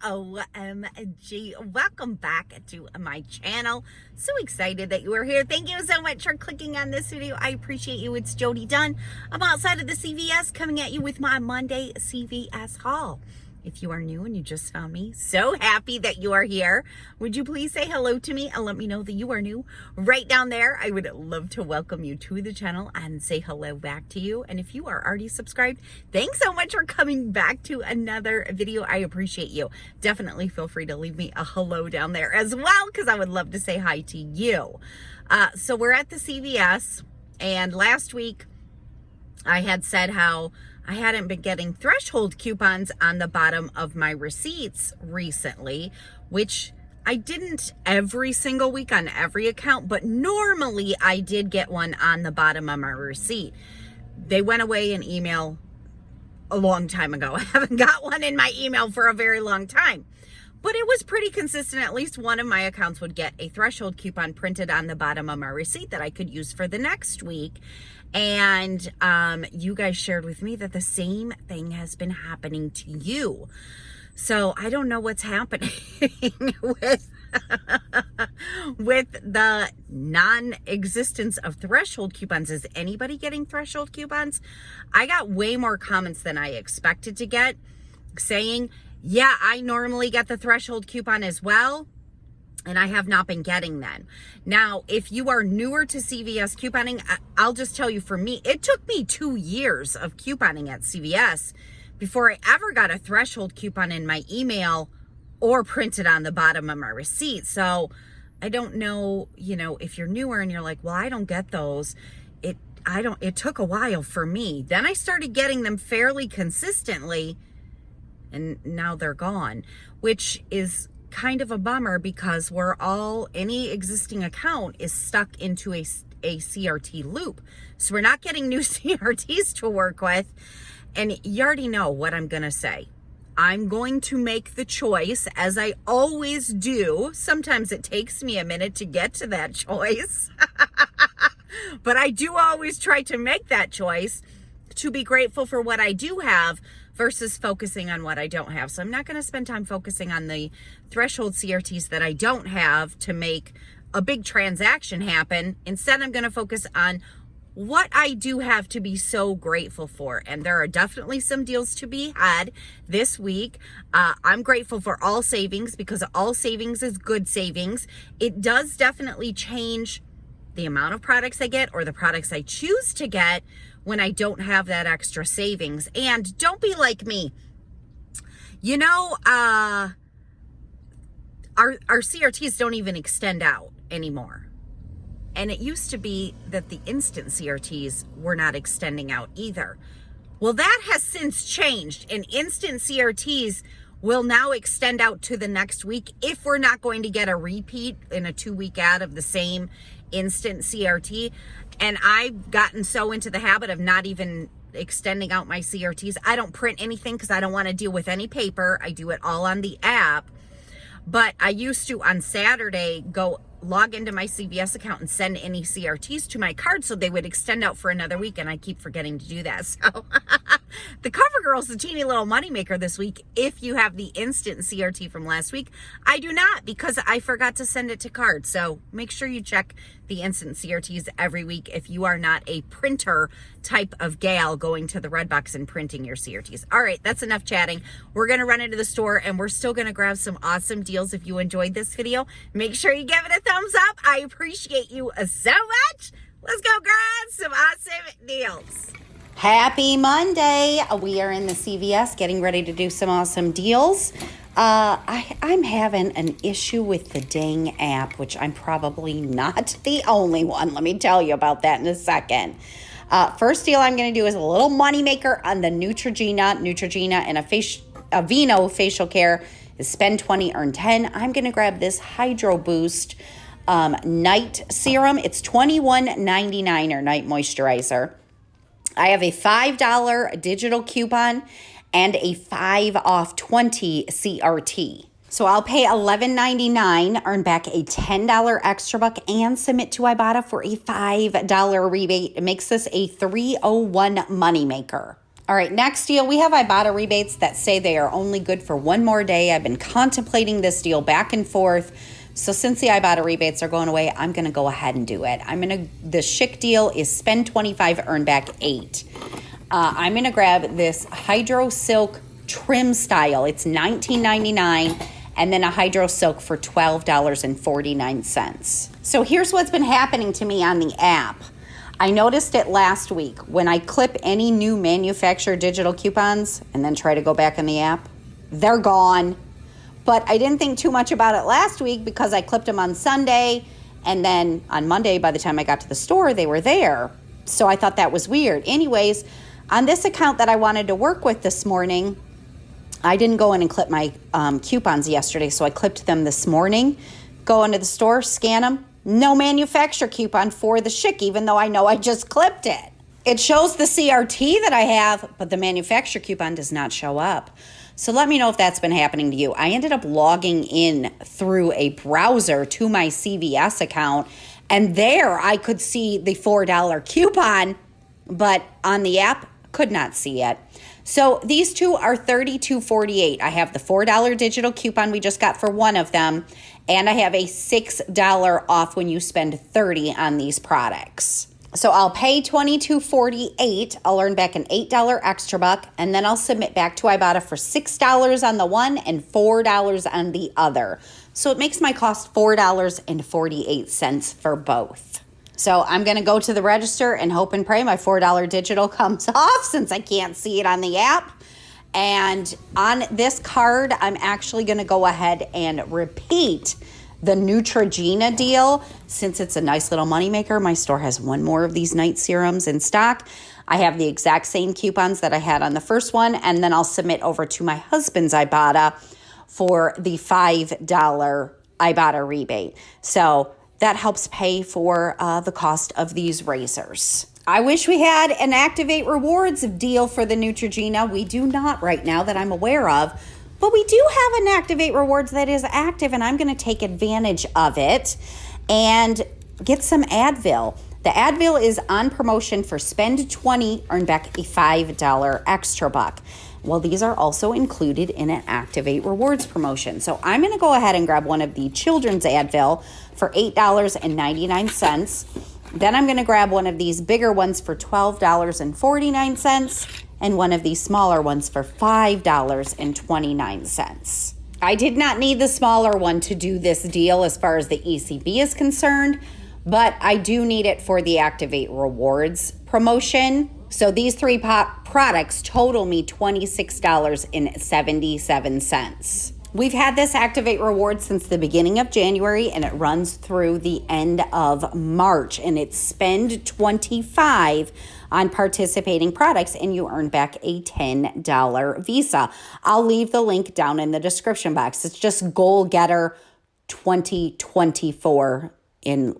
OMG. Welcome back to my channel. So excited that you are here. Thank you so much for clicking on this video. I appreciate you. It's Jody Dunn. I'm outside of the CVS coming at you with my Monday CVS haul. If you are new and you just found me, so happy that you are here. Would you please say hello to me and let me know that you are new? Right down there, I would love to welcome you to the channel and say hello back to you. And if you are already subscribed, thanks so much for coming back to another video. I appreciate you. Definitely feel free to leave me a hello down there as well, because I would love to say hi to you. So we're at the CVS, and last week I had said how I hadn't been getting threshold coupons on the bottom of my receipts recently, which I didn't every single week on every account, but normally I did get one on the bottom of my receipt. They went away in email a long time ago. I haven't got one in my email for a very long time. But it was pretty consistent. At least one of my accounts would get a threshold coupon printed on the bottom of my receipt that I could use for the next week. And you guys shared with me that the same thing has been happening to you. So I don't know what's happening with the non-existence of threshold coupons. Is anybody getting threshold coupons? I got way more comments than I expected to get saying, yeah, I normally get the threshold coupon as well, and I have not been getting them. Now, if you are newer to CVS couponing, I'll just tell you, for me, it took me 2 years of couponing at CVS before I ever got a threshold coupon in my email or printed on the bottom of my receipt. So I don't know, if you're newer and you're like, well, I don't get those. It took a while for me. Then I started getting them fairly consistently, and now they're gone, which is kind of a bummer, because any existing account is stuck into a CRT loop. So we're not getting new CRTs to work with. And you already know what I'm going to say. I'm going to make the choice, as I always do. Sometimes it takes me a minute to get to that choice. But I do always try to make that choice to be grateful for what I do have versus focusing on what I don't have. So I'm not going to spend time focusing on the threshold CRTs that I don't have to make a big transaction happen. Instead, I'm going to focus on what I do have to be so grateful for. And there are definitely some deals to be had this week. I'm grateful for all savings, because all savings is good savings. It does definitely change the amount of products I get, or the products I choose to get, when I don't have that extra savings. And don't be like me. Our CRTs don't even extend out anymore. And it used to be that the instant CRTs were not extending out either. Well, that has since changed, and instant CRTs will now extend out to the next week if we're not going to get a repeat in a 2-week ad of the same instant CRT. And I've gotten so into the habit of not even extending out my CRTs. I don't print anything because I don't want to deal with any paper. I do it all on the app. But I used to, on Saturday, go log into my CVS account and send any CRTs to my card so they would extend out for another week, and I keep forgetting to do that. So the CoverGirl's the teeny little moneymaker this week. If you have the instant CRT from last week, I do not, because I forgot to send it to card. So make sure you check the instant CRTs every week if you are not a printer type of gal going to the red box and printing your CRTs. All right, that's enough chatting. We're going to run into the store, and we're still going to grab some awesome deals. If you enjoyed this video, make sure you give it a thumbs up. I appreciate you so much. Let's go grab some awesome deals. Happy Monday. We are in the CVS getting ready to do some awesome deals. I'm having an issue with the dang app, which I'm probably not the only one. Let me tell you about that in a second. First deal I'm going to do is a little money maker on the Neutrogena and Aveeno facial care is spend 20, earn 10. I'm going to grab this Hydro Boost night serum. It's $21.99, or night moisturizer. I have a $5 digital coupon and a 5 off 20 CRT. So I'll pay $11.99, earn back a $10 extra buck, and submit to IBOTTA for a $5 rebate. It makes this a 301 moneymaker. All right, next deal, we have Ibotta rebates that say they are only good for one more day. I've been contemplating this deal back and forth. So since the Ibotta rebates are going away, I'm going to go ahead and do it. The Chic deal is spend 25, earn back 8. I'm going to grab this Hydro Silk trim style. It's $19.99, and then a Hydro Silk for $12.49. So here's what's been happening to me on the app. I noticed it last week when I clip any new manufacturer digital coupons and then try to go back in the app, they're gone. But I didn't think too much about it last week because I clipped them on Sunday, and then on Monday, by the time I got to the store, they were there. So I thought that was weird. Anyways, on this account that I wanted to work with this morning, I didn't go in and clip my coupons yesterday, so I clipped them this morning. Go into the store, scan them. No manufacturer coupon for the Chic, even though I know I just clipped it. It shows the CRT that I have, but the manufacturer coupon does not show up. So let me know if that's been happening to you. I ended up logging in through a browser to my CVS account, and there I could see the $4 coupon, but on the app, could not see it. So these two are $32.48. I have the $4 digital coupon we just got for one of them, and I have a $6 off when you spend $30 on these products. So I'll pay $22.48. I'll earn back an $8 extra buck, and then I'll submit back to Ibotta for $6 on the one and $4 on the other. So it makes my cost $4.48 for both. So I'm going to go to the register and hope and pray my $4 digital comes off since I can't see it on the app. And on this card, I'm actually going to go ahead and repeat the Neutrogena deal. Since it's a nice little moneymaker, my store has one more of these night serums in stock. I have the exact same coupons that I had on the first one, and then I'll submit over to my husband's Ibotta for the $5 Ibotta rebate. So that helps pay for the cost of these razors. I wish we had an Activate Rewards deal for the Neutrogena. We do not right now that I'm aware of, but we do have an Activate Rewards that is active, and I'm going to take advantage of it and get some Advil. The Advil is on promotion for spend 20, earn back a $5 extra buck. Well, these are also included in an Activate Rewards promotion. So I'm going to go ahead and grab one of the children's Advil for $8.99. Then I'm going to grab one of these bigger ones for $12.49 and one of these smaller ones for $5.29. I did not need the smaller one to do this deal as far as the ECB is concerned, but I do need it for the Activate Rewards promotion. So these three products total me $26.77. We've had this Activate Reward since the beginning of January, and it runs through the end of March. And it's spend 25 on participating products, and you earn back a $10 Visa. I'll leave the link down in the description box. It's just Goal Getter 2024 in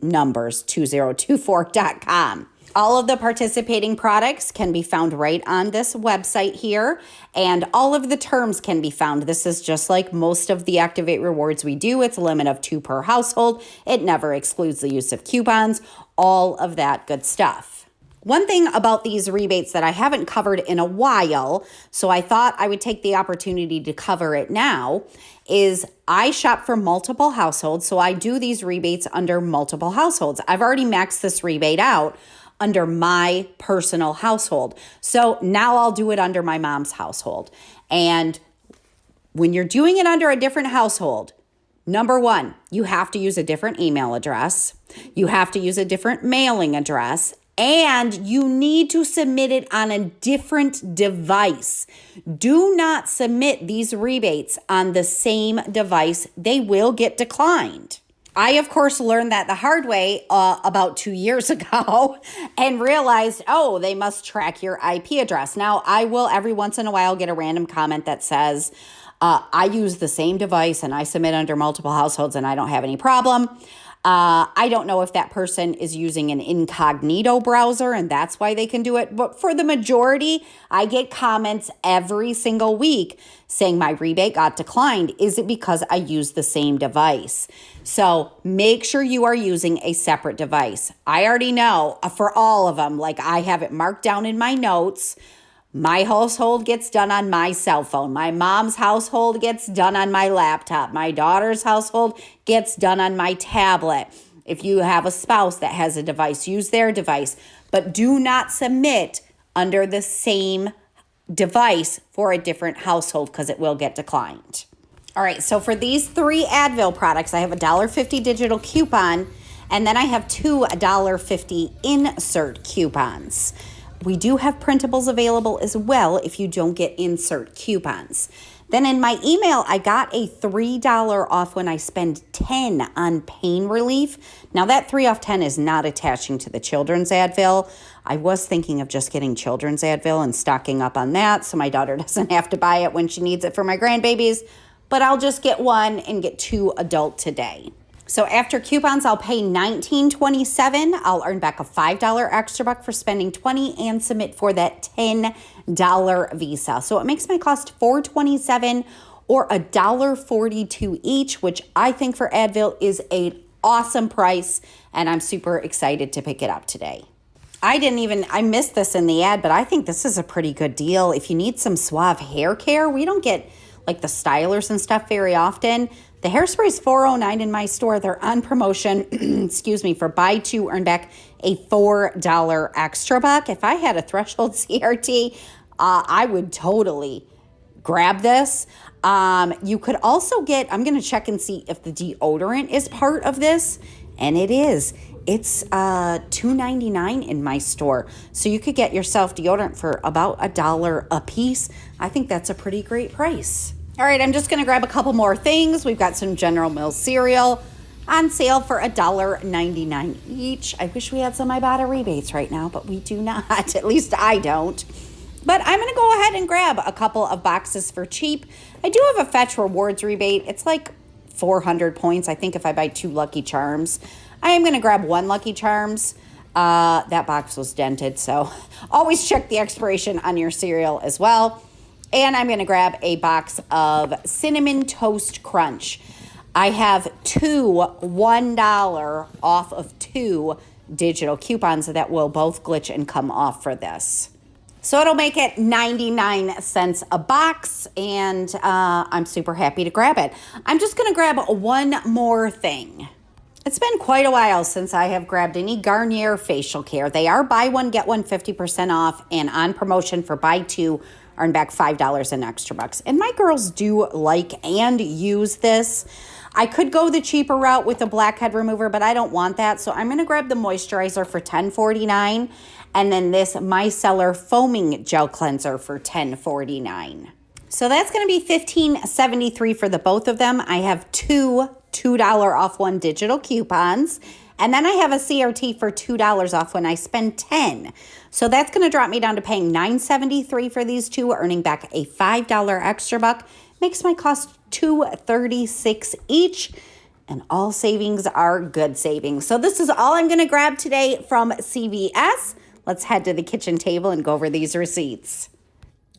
numbers, 2024.com. All of the participating products can be found right on this website here, and all of the terms can be found. This is just like most of the Activate Rewards we do. It's a limit of 2 per household. It never excludes the use of coupons, all of that good stuff. One thing about these rebates that I haven't covered in a while, so I thought I would take the opportunity to cover it now, is I shop for multiple households, so I do these rebates under multiple households. I've already maxed this rebate out under my personal household. So now I'll do it under my mom's household. And when you're doing it under a different household, number one, you have to use a different email address. You have to use a different mailing address. And you need to submit it on a different device. Do not submit these rebates on the same device. They will get declined. I, of course, learned that the hard way about 2 years ago and realized, oh, they must track your IP address. Now, I will every once in a while get a random comment that says, I use the same device and I submit under multiple households and I don't have any problem. I don't know if that person is using an incognito browser and that's why they can do it. But for the majority, I get comments every single week saying my rebate got declined. Is it because I use the same device? So make sure you are using a separate device. I already know for all of them, like I have it marked down in my notes. My household gets done on my cell phone. My mom's household gets done on my laptop. My daughter's household gets done on my tablet. If you have a spouse that has a device, use their device. But do not submit under the same device for a different household because it will get declined. All right, so for these 3 Advil products, I have a $1.50 digital coupon, and then I have 2 $1.50 insert coupons. We do have printables available as well if you don't get insert coupons. Then in my email, I got a $3 off when I spend 10 on pain relief. Now that 3 off 10 is not attaching to the children's Advil. I was thinking of just getting children's Advil and stocking up on that so my daughter doesn't have to buy it when she needs it for my grandbabies. But I'll just get 1 and get 2 adult today. So after coupons, I'll pay $19.27. I'll earn back a $5 extra buck for spending $20 and submit for that $10 Visa. So it makes my cost $4.27 or $1.42 each, which I think for Advil is an awesome price, and I'm super excited to pick it up today. I missed this in the ad, but I think this is a pretty good deal. If you need some suave hair care, we don't get like the stylers and stuff very often. The hairspray is $4.09 in my store. They're on promotion, excuse me, for buy 2, earn back a $4 extra buck. If I had a threshold CRT, I would totally grab this. You could also get, I'm going to check and see if the deodorant is part of this, and it is. It's $2.99 in my store. So you could get yourself deodorant for about $1 a piece. I think that's a pretty great price. All right, I'm just going to grab a couple more things. We've got some General Mills cereal on sale for $1.99 each. I wish we had some Ibotta rebates right now, but we do not. At least I don't. But I'm going to go ahead and grab a couple of boxes for cheap. I do have a Fetch Rewards rebate. It's like 400 points, I think, if I buy 2 Lucky Charms. I am going to grab 1 Lucky Charms. That box was dented, so always check the expiration on your cereal as well. And I'm going to grab a box of Cinnamon Toast Crunch. I have 2 $1 off of 2 digital coupons that will both glitch and come off for this. So it'll make it 99 cents a box, and I'm super happy to grab it. I'm just going to grab one more thing. It's been quite a while since I have grabbed any Garnier facial care. They are buy 1, get 1 50% off, and on promotion for buy 2, earn back $5 in extra bucks. And my girls do like and use this. I could go the cheaper route with the blackhead remover, but I don't want that. So I'm going to grab the moisturizer for $10.49 and then this micellar foaming gel cleanser for $10.49. So that's going to be $15.73 for the both of them. I have 2 $2 off 1 digital coupons. And then I have a CRT for $2 off when I spend 10. So that's going to drop me down to paying $9.73 for these 2, earning back a $5 extra buck. Makes my cost $2.36 each. And all savings are good savings. So this is all I'm going to grab today from CVS. Let's head to the kitchen table and go over these receipts.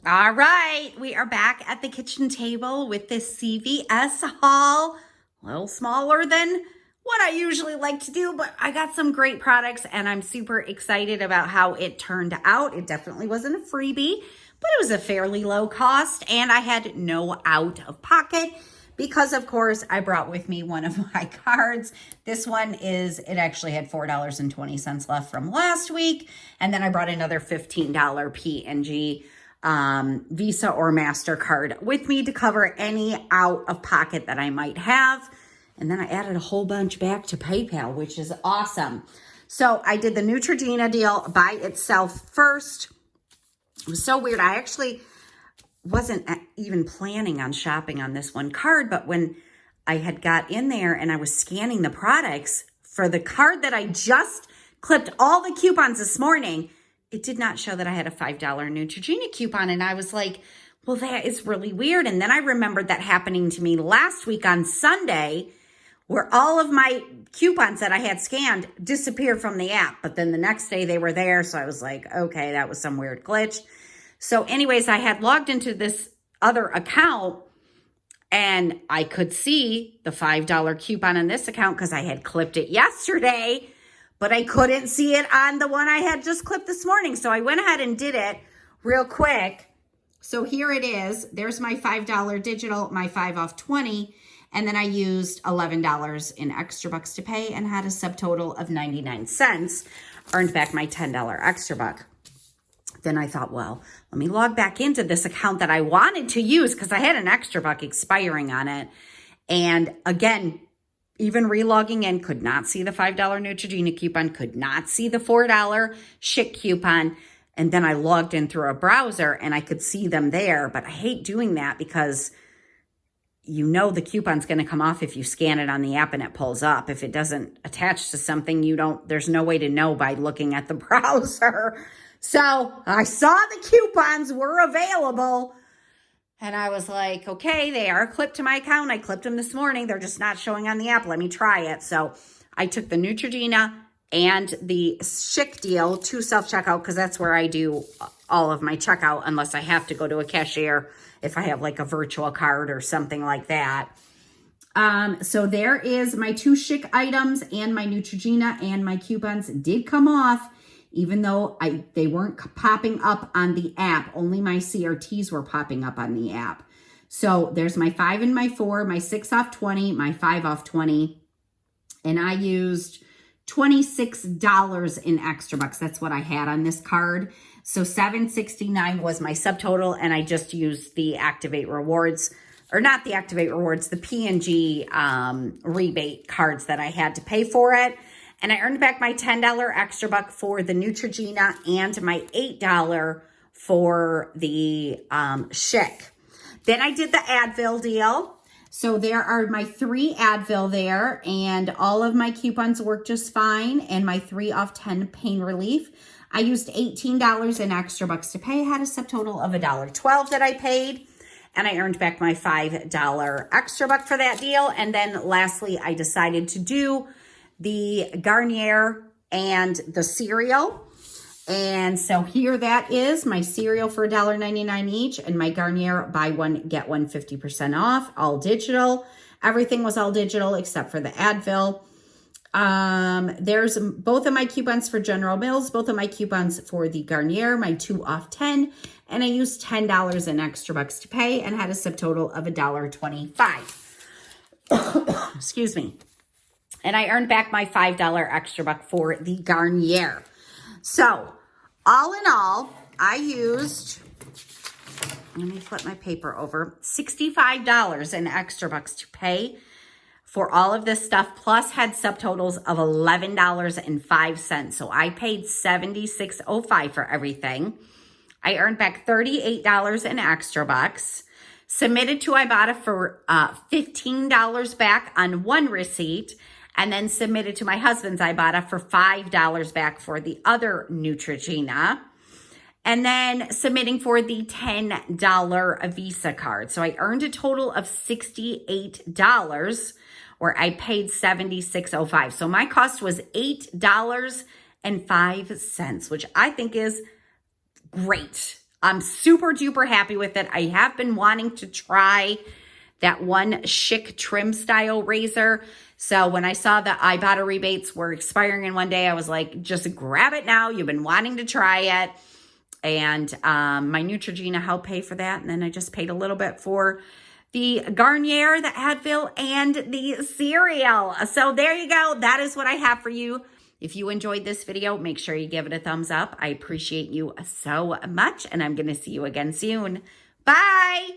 All right, we are back at the kitchen table with this CVS haul. A little smaller than what I usually like to do, but I got some great products and I'm super excited about how it turned out. It definitely wasn't a freebie, but it was a fairly low cost and I had no out of pocket because of course I brought with me one of my cards. This one it actually had $4.20 left from last week. And then I brought another $15 P&G Visa or MasterCard with me to cover any out of pocket that I might have. And then I added a whole bunch back to PayPal, which is awesome. So I did the Neutrogena deal by itself first. It was so weird. I actually wasn't even planning on shopping on this one card, but when I had got in there and I was scanning the products for the card that I just clipped all the coupons this morning, it did not show that I had a $5 Neutrogena coupon. And I was like, well, that is really weird. And then I remembered that happening to me last week on Sunday, where all of my coupons that I had scanned disappeared from the app. But then the next day they were there. So I was like, okay, that was some weird glitch. So anyways, I had logged into this other account and I could see the $5 coupon on this account because I had clipped it yesterday, but I couldn't see it on the one I had just clipped this morning. So I went ahead and did it real quick. So here it is. There's my $5 digital, my 5 off 20. And then I used $11 in extra bucks to pay and had a subtotal of 99 cents. Earned back my $10 extra buck. Then I thought, well, let me log back into this account that I wanted to use because I had an extra buck expiring on it. And again, even relogging in, could not see the $5 Neutrogena coupon, could not see the $4 Schick coupon. And then I logged in through a browser and I could see them there. But I hate doing that because you know the coupon's going to come off if you scan it on the app and it pulls up. If it doesn't attach to something, there's no way to know by looking at the browser. So I saw the coupons were available and I was like, okay, they are clipped to my account. I clipped them this morning. They're just not showing on the app. Let me try it. So I took the Neutrogena and the Schick deal to self-checkout because that's where I do all of my checkout unless I have to go to a cashier if I have like a virtual card or something like that. So there is my 2 Schick items and my Neutrogena, and my coupons did come off even though they weren't popping up on the app. Only my CRTs were popping up on the app. So there's my 5 and my 4, my 6 off 20, my 5 off 20, and I used $26 in extra bucks. That's what I had on this card. So $7.69 was my subtotal, and I just used the Activate Rewards, or not the Activate Rewards, the P&G rebate cards that I had to pay for it. And I earned back my $10 extra buck for the Neutrogena and my $8 for the Schick. Then I did the Advil deal. So there are my 3 Advil there, and all of my coupons worked just fine, and my 3 off 10 pain relief. I used $18 in extra bucks to pay, had a subtotal of $1.12 that I paid, and I earned back my $5 extra buck for that deal. And then lastly, I decided to do the Garnier and the cereal. And so here that is my cereal for $1.99 each, and my Garnier buy one, get one 50% off, all digital. Everything was all digital except for the Advil. There's both of my coupons for General Mills, both of my coupons for the Garnier, my 2 off 10, and I used $10 in extra bucks to pay and had a subtotal of $1.25. Excuse me. And I earned back my $5 extra buck for the Garnier. So all in all, I used, let me flip my paper over, $65 in extra bucks to pay for all of this stuff, plus had subtotals of $11.05. So I paid $76.05 for everything. I earned back $38 in extra bucks. Submitted to IBOTTA for $15 back on one receipt, and then submitted to my husband's IBOTTA for $5 back for the other Neutrogena. And then submitting for the $10 Visa card. So I earned a total of $68, where I paid $76.05. So my cost was $8.05, which I think is great. I'm super duper happy with it. I have been wanting to try that one Schick trim style razor. So when I saw the IBOTTA rebates were expiring in one day, I was like, just grab it now. You've been wanting to try it. And my Neutrogena helped pay for that. And then I just paid a little bit for the Garnier, the Advil, and the cereal. So there you go. That is what I have for you. If you enjoyed this video, make sure you give it a thumbs up. I appreciate you so much, and I'm going to see you again soon. Bye.